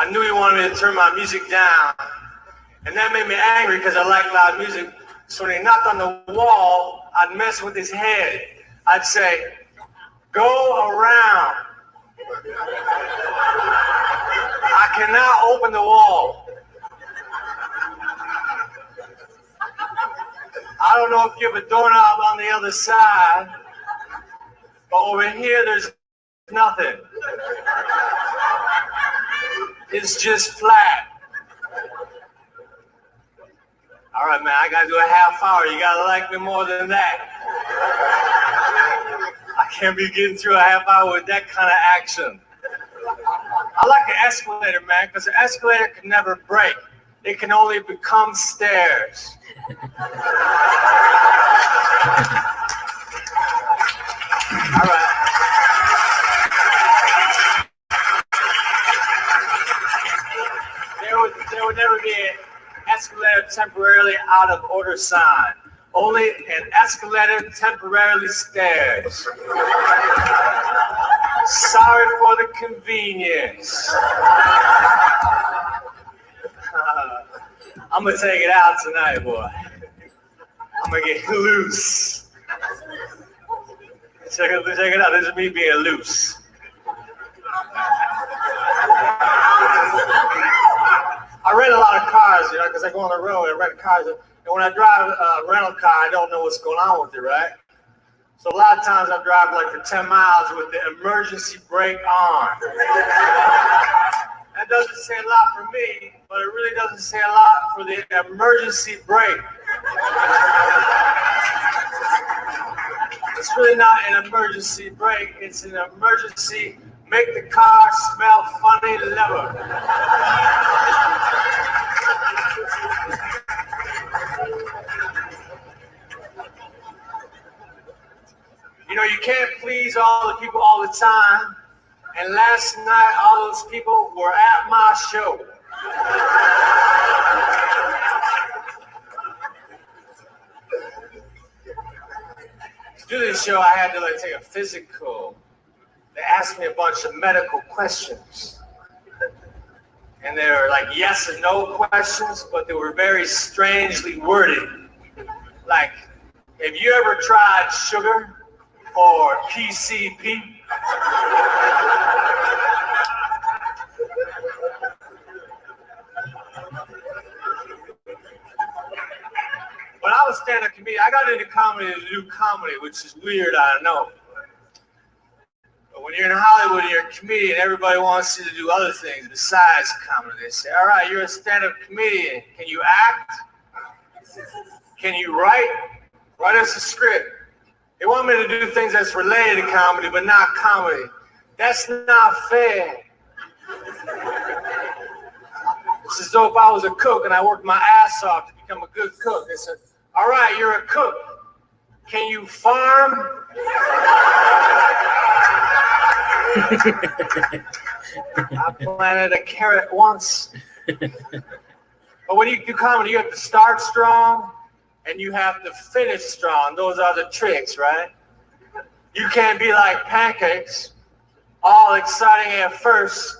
I knew he wanted me to turn my music down. And that made me angry because I like loud music. So when he knocked on the wall, I'd mess with his head. I'd say, go around. I cannot open the wall. I don't know if you have a doorknob on the other side, but over here there's nothing. It's just flat. All right, man, I gotta do a half hour. You gotta like me more than that. I can't be getting through a half hour with that kind of action. I like an escalator, man, because an escalator can never break. It can only become stairs. All right. There would never be an escalator temporarily out of order sign. Only an escalator temporarily stairs. Sorry for the convenience. I'm gonna take it out tonight, boy. I'm gonna get loose. Check it out. This is me being loose. I rent a lot of cars, you know, because I go on the road and rent cars. And when I drive a rental car, I don't know what's going on with it, right? So a lot of times I'm driving like for 10 miles with the emergency brake on. That doesn't say a lot for me, but it really doesn't say a lot for the emergency brake. It's really not an emergency brake, it's an emergency make the car smell funny lever. You know, you can't please all the people all the time. And last night, all those people were at my show. To do this show, I had to take a physical. They asked me a bunch of medical questions. And they were like yes and no questions, but they were very strangely worded. Like, have you ever tried sugar or PCP? When I was stand-up comedian, I got into comedy to do comedy, which is weird, I know. But when you're in Hollywood and you're a comedian, everybody wants you to do other things besides comedy. They say, all right, you're a stand-up comedian. Can you act? Can you write? Write us a script. They want me to do things that's related to comedy, but not comedy. That's not fair. It's as though if I was a cook and I worked my ass off to become a good cook. They said, all right, you're a cook. Can you farm? I planted a carrot once. But when you do comedy, you have to start strong and you have to finish strong. Those are the tricks, right? You can't be like pancakes, all exciting at first,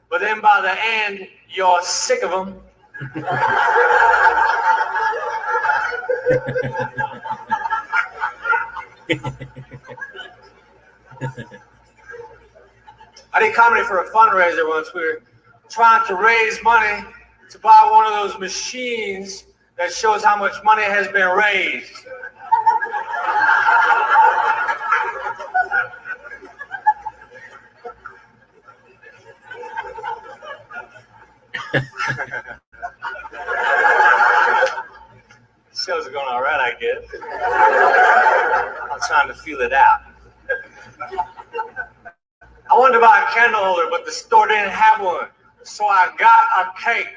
but then by the end, you're sick of them. I did comedy for a fundraiser once. We were trying to raise money to buy one of those machines that shows how much money has been raised. Shows are going all right, I guess. I'm trying to feel it out. I wanted to buy a candle holder, but the store didn't have one, so I got a cake.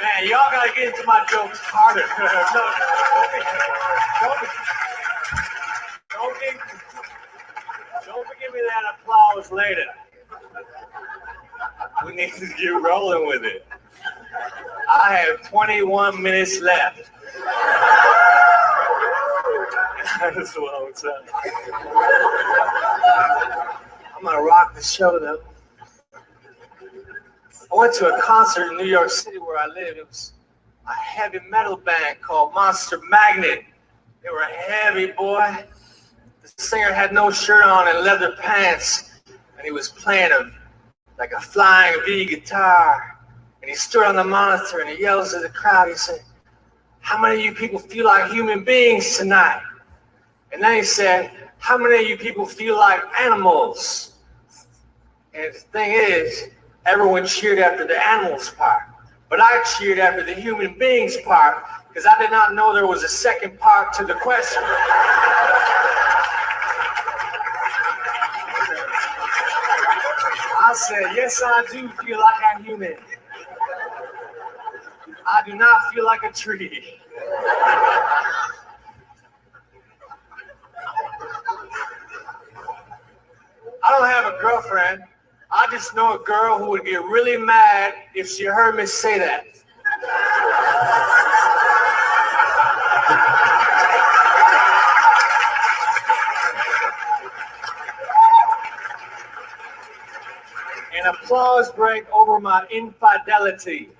Man, y'all gotta get into my jokes harder. Don't give me that applause later. We need to get rolling with it. I have 21 minutes left. That's a long time. I'm gonna rock the show though. I went to a concert in New York City where I live. It was a heavy metal band called Monster Magnet. They were heavy, boy. The singer had no shirt on and leather pants, and he was playing like a flying V guitar. And he stood on the monitor and he yells at the crowd. He said, "How many of you people feel like human beings tonight?" And then he said, "How many of you people feel like animals?" And the thing is, everyone cheered after the animals part. But I cheered after the human beings part because I did not know there was a second part to the question. I said, yes, I do feel like I'm human. I do not feel like a tree. I don't have a girlfriend. I just know a girl who would get really mad if she heard me say that. An applause break over my infidelity.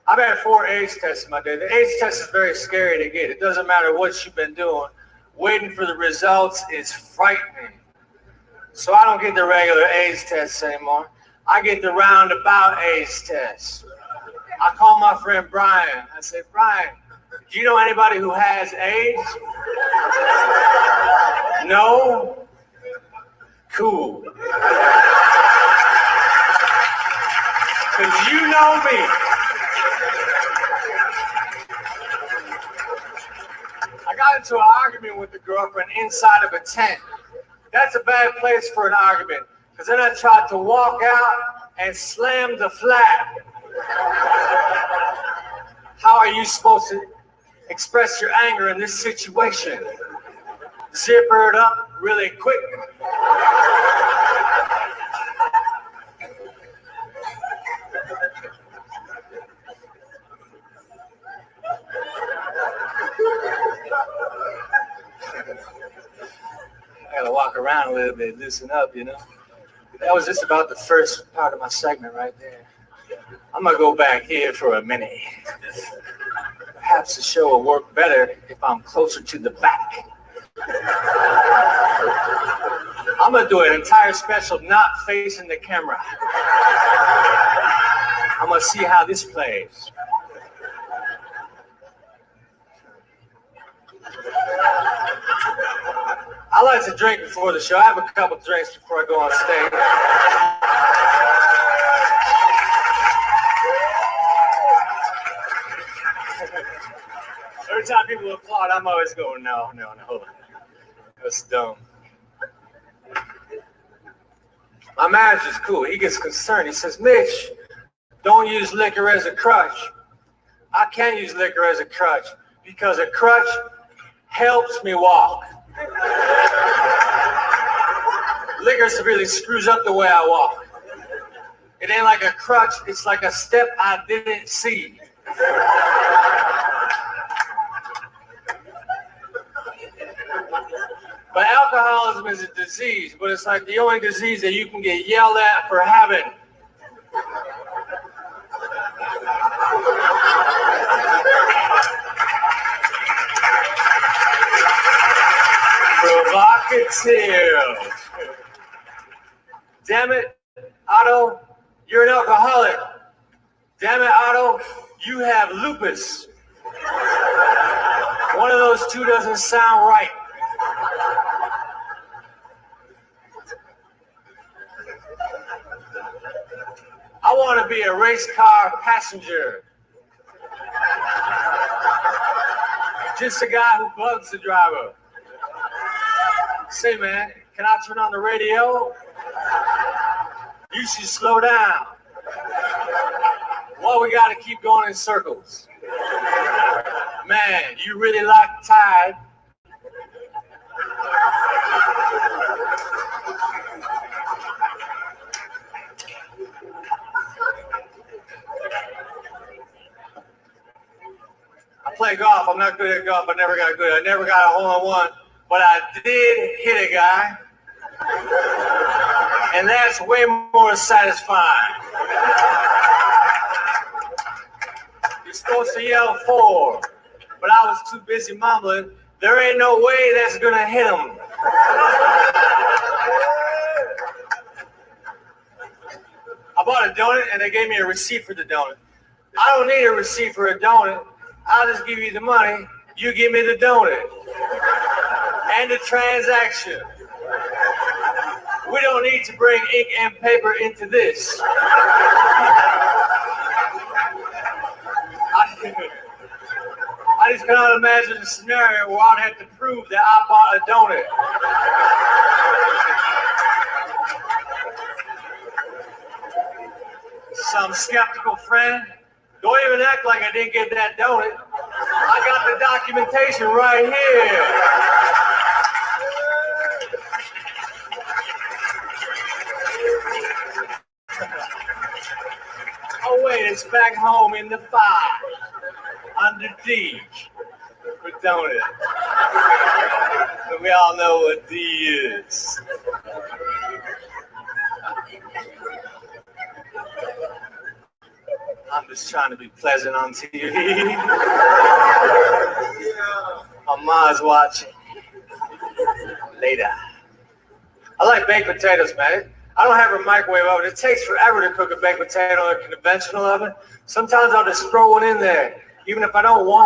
I've had 4 AIDS tests in my day. The AIDS test is very scary to get. It doesn't matter what you've been doing. Waiting for the results is frightening. So I don't get the regular AIDS tests anymore. I get the roundabout AIDS test. I call my friend Brian. I say, "Brian, do you know anybody who has AIDS?" "No." "Cool. Because you know me." I got into an argument with the girlfriend inside of a tent. That's a bad place for an argument, because then I tried to walk out and slam the flat. How are you supposed to express your anger in this situation? Zipper it up really quick. I gotta walk around a little bit, loosen up, you know. That was just about the first part of my segment right there. I'm gonna go back here for a minute. Perhaps the show will work better if I'm closer to the back. I'm gonna do an entire special not facing the camera. I'm gonna see how this plays. I like to drink before the show. I have a couple drinks before I go on stage. Every time people applaud, I'm always going, no. That's dumb. My manager's cool. He gets concerned. He says, "Mitch, don't use liquor as a crutch." I can't use liquor as a crutch because a crutch helps me walk. Liquor severely screws up the way I walk. It ain't like a crutch, it's like a step I didn't see. But alcoholism is a disease, but it's like the only disease that you can get yelled at for having. Provocative. Damn it, Otto, you're an alcoholic. Damn it, Otto, you have lupus. One of those two doesn't sound right. I want to be a race car passenger. Just a guy who bugs the driver. Say, man, can I turn on the radio? You should slow down. Why we gotta keep going in circles? Man, you really like Tide. I play golf golf. I'm not good at golf. I never got good. I never got a hole-in-one. But I did hit a guy. And that's way more satisfying. You're supposed to yell 4. But I was too busy mumbling. There ain't no way that's gonna hit him. I bought a donut and they gave me a receipt for the donut. I don't need a receipt for a donut. I'll just give you the money. You give me the donut. And the transaction. We don't need to bring ink and paper into this. I just cannot imagine a scenario where I'd have to prove that I bought a donut. Some skeptical friend, don't even act like I didn't get that donut. I got the documentation right here. Oh wait, it's back home in the file. Under D for donut. But we all know what D is. I'm just trying to be pleasant on TV. My mom's watching. Later. I like baked potatoes, man. I don't have a microwave oven. It takes forever to cook a baked potato in a conventional oven. Sometimes I'll just throw one in there, even if I don't want